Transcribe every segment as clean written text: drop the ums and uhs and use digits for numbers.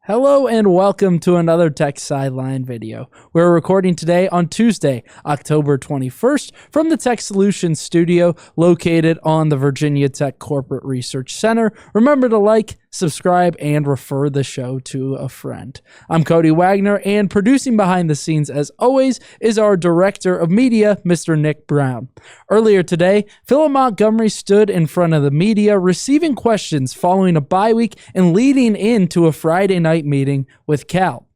Hello and welcome to another Tech Sideline video. We're recording today on Tuesday, October 21st from the Tech Solutions studio located on the Virginia Tech Corporate Research Center. Remember to like, subscribe, and refer the show to a friend. I'm Cody Wagner, and producing behind the scenes as always is our Director of Media, Mr. Nick Brown. Earlier today, Philip Montgomery stood in front of the media receiving questions following a bye week and leading into a Friday night meeting with Cal.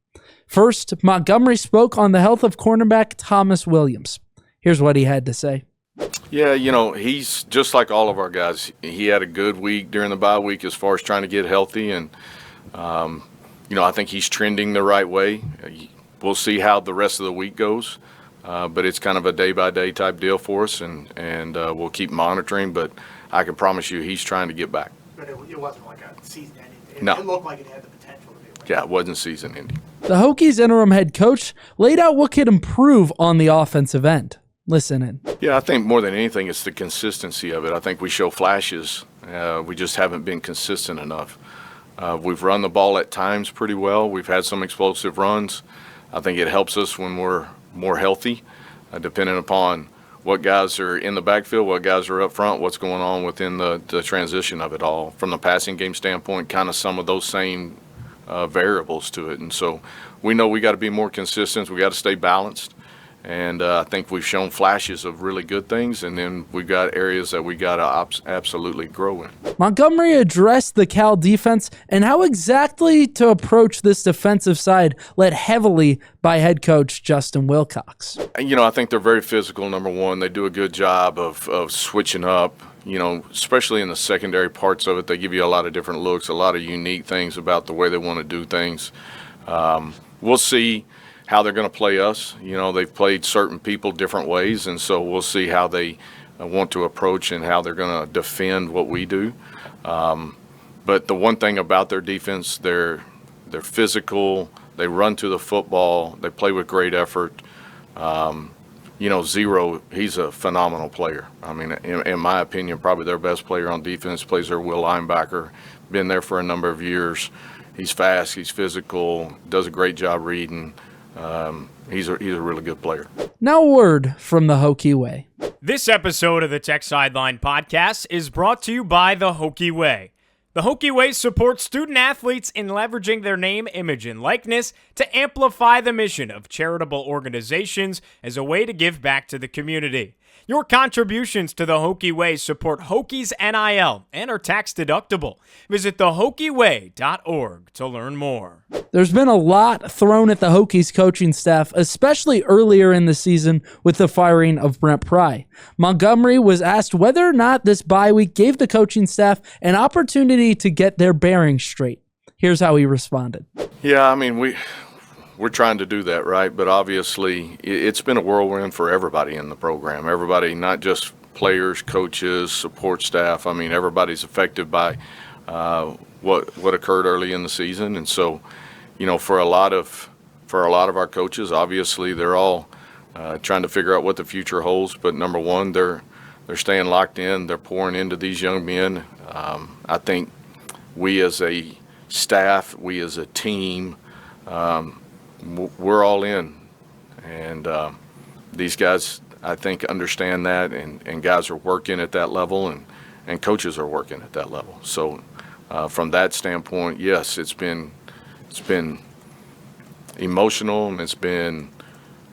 First, Montgomery spoke on the health of cornerback Thomas Williams. Here's what he had to say. Yeah, he's just like all of our guys. He had a good week during the bye week as far as trying to get healthy, and I think he's trending the right way. We'll see how the rest of the week goes, but it's kind of a day-by-day type deal for us, and we'll keep monitoring, but I can promise you he's trying to get back. But it wasn't like a season-ending. No. It looked like it had the potential to be. Yeah, it wasn't season-ending. The Hokies interim head coach laid out what could improve on the offensive end. Listen in. Yeah, I think more than anything, it's the consistency of it. I think we show flashes. We just haven't been consistent enough. We've run the ball at times pretty well. We've had some explosive runs. I think it helps us when we're more healthy, depending upon what guys are in the backfield, what guys are up front, what's going on within the transition of it all. From the passing game standpoint, kind of some of those same variables to it. And so we know we got to be more consistent. We got to stay balanced. And I think we've shown flashes of really good things, and then we've got areas that we got to absolutely grow in. Montgomery addressed the Cal defense and how exactly to approach this defensive side, led heavily by head coach Justin Wilcox. I think they're very physical, number one. They do a good job of switching up, especially in the secondary parts of it. They give you a lot of different looks, a lot of unique things about the way they want to do things. We'll see how they're going to play us. They've played certain people different ways, and so we'll see how they want to approach and how they're going to defend what we do. But the one thing about their defense, they're physical, they run to the football, they play with great effort. Zero, he's a phenomenal player. I mean, in my opinion, probably their best player on defense, plays their will linebacker, been there for a number of years. He's fast, he's physical, does a great job reading. He's a really good player. Now a word from the Hokie Way. This episode of the Tech Sideline Podcast is brought to you by the Hokie Way. The Hokie Way supports student athletes in leveraging their name, image, and likeness to amplify the mission of charitable organizations as a way to give back to the community. Your contributions to the Hokie Way support Hokies NIL and are tax deductible. Visit thehokieway.org to learn more. There's been a lot thrown at the Hokies coaching staff, especially earlier in the season with the firing of Brent Pry. Montgomery was asked whether or not this bye week gave the coaching staff an opportunity to get their bearings straight. Here's how he responded. Yeah, I mean, we're trying to do that, right? But obviously, it's been a whirlwind for everybody in the program. Everybody, not just players, coaches, support staff. I mean, everybody's affected by what occurred early in the season. And so, for a lot of our coaches, obviously, they're all trying to figure out what the future holds. But number one, they're staying locked in. They're pouring into these young men. I think we as a staff, we as a team, we're all in, and these guys, I think, understand that, and guys are working at that level, and coaches are working at that level. So from that standpoint, yes, it's been emotional, and it's been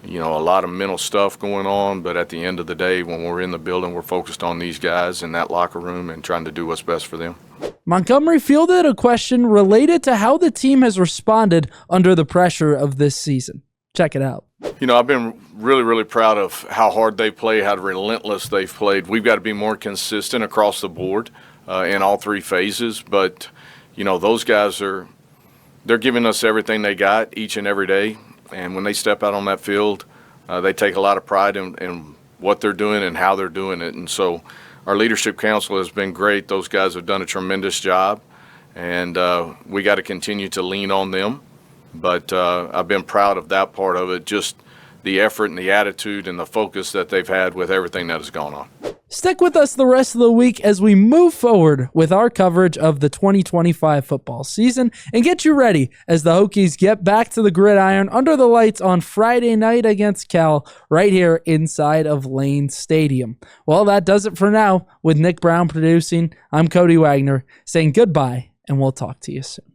a lot of mental stuff going on, but at the end of the day, when we're in the building, we're focused on these guys in that locker room and trying to do what's best for them. Montgomery fielded a question related to how the team has responded under the pressure of this season. Check it out. I've been really, really proud of how hard they play, how relentless they've played. We've got to be more consistent across the board in all three phases, but, those guys they're giving us everything they got each and every day, and when they step out on that field, they take a lot of pride in what they're doing and how they're doing it, and so our leadership council has been great. Those guys have done a tremendous job, and we got to continue to lean on them. But I've been proud of that part of it, just the effort and the attitude and the focus that they've had with everything that has gone on. Stick with us the rest of the week as we move forward with our coverage of the 2025 football season and get you ready as the Hokies get back to the gridiron under the lights on Friday night against Cal right here inside of Lane Stadium. Well, that does it for now. With Nick Brown producing, I'm Cody Wagner saying goodbye, and we'll talk to you soon.